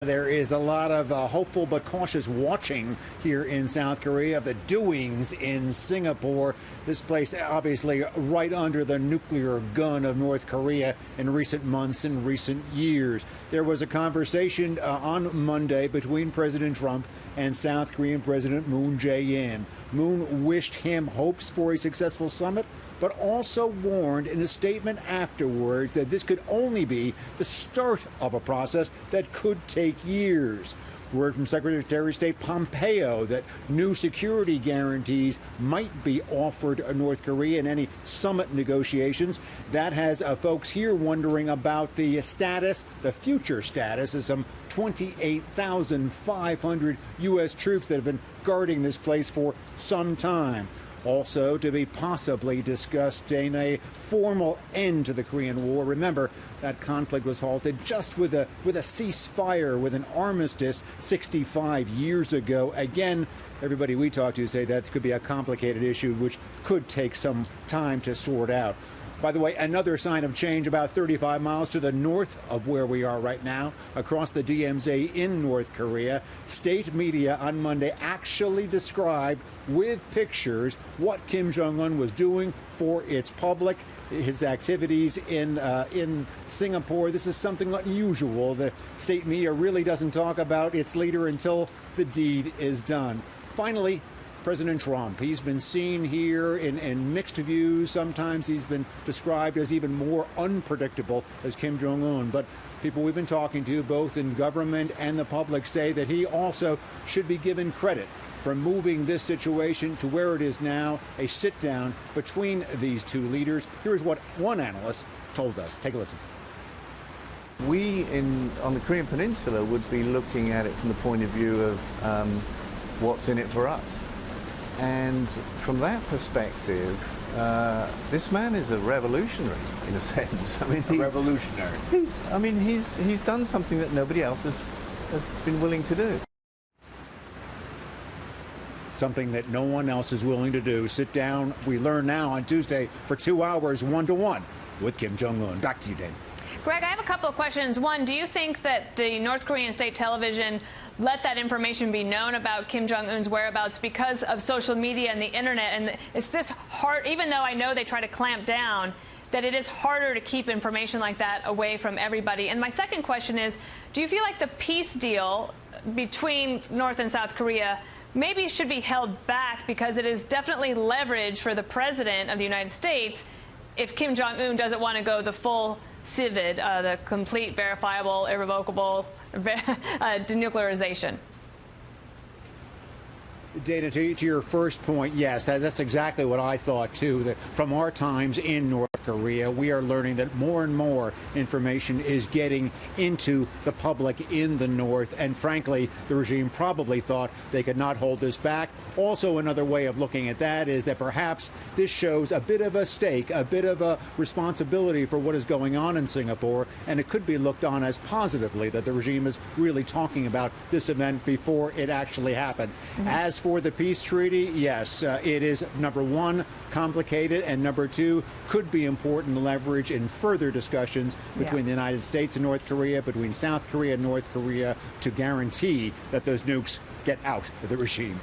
There is a lot of hopeful but cautious watching here in South Korea of the doings in Singapore. This place obviously right under the nuclear gun of North Korea in recent months and recent years. There was a conversation on Monday between President Trump and South Korean President Moon Jae-in. Moon wished him hopes for a successful summit, but also warned in a statement afterwards that this could only be the start of a process that could take years. Word from Secretary of State Pompeo that new security guarantees might be offered North Korea in any summit negotiations. That has folks here wondering about the status, the future status of some 28,500 U.S. troops that have been guarding this place for some time. Also to be possibly discussed in a formal end to the Korean War. Remember, that conflict was halted just with a ceasefire, with an armistice 65 years ago. Again, everybody we talk to say that could be a complicated issue which could take some time to sort out. By the way, another sign of change about 35 miles to the north of where we are right now, across the DMZ in North Korea. State media on Monday actually described with pictures what Kim Jong Un was doing for its public, his activities in Singapore. This is something unusual. The state media really doesn't talk about its leader until the deed is done. Finally, President Trump, he's been seen here in mixed views. Sometimes he's been described as even more unpredictable as Kim Jong Un. But people we've been talking to, both in government and the public, say that he also should be given credit for moving this situation to where it is now, a sit-down between these two leaders. Here's what one analyst told us. Take a listen. We on the Korean Peninsula would be looking at it from the point of view of what's in it for us. And from that perspective, this man is a revolutionary in a sense. I mean, a revolutionary. He's done something that nobody else has been willing to do. Something that no one else is willing to do. Sit down, we learn now on Tuesday, for 2 hours, one-to-one with Kim Jong Un. Back to you, Dana. Greg, I have a couple of questions. One, do you think that the North Korean state television let that information be known about Kim Jong Un's whereabouts because of social media and the internet? And it's just hard, even though I know they try to clamp down, that it is harder to keep information like that away from everybody. And my second question is, do you feel like the peace deal between North and South Korea maybe should be held back because it is definitely leverage for the president of the United States if Kim Jong Un doesn't want to go the full CIVID, the complete, verifiable, irrevocable denuclearization? Dana, to your first point, yes, that's exactly what I thought, too. That from our times in North Korea, we are learning that more and more information is getting into the public in the North. And frankly, the regime probably thought they could not hold this back. Also, another way of looking at that is that perhaps this shows a bit of a stake, a bit of a responsibility for what is going on in Singapore. And it could be looked on as positively that the regime is really talking about this event before it actually happened. As for the peace treaty, yes, it is, number one, complicated, and number two, could be important leverage in further discussions between the United States and North Korea, between South Korea and North Korea, to guarantee that those nukes get out of the regime.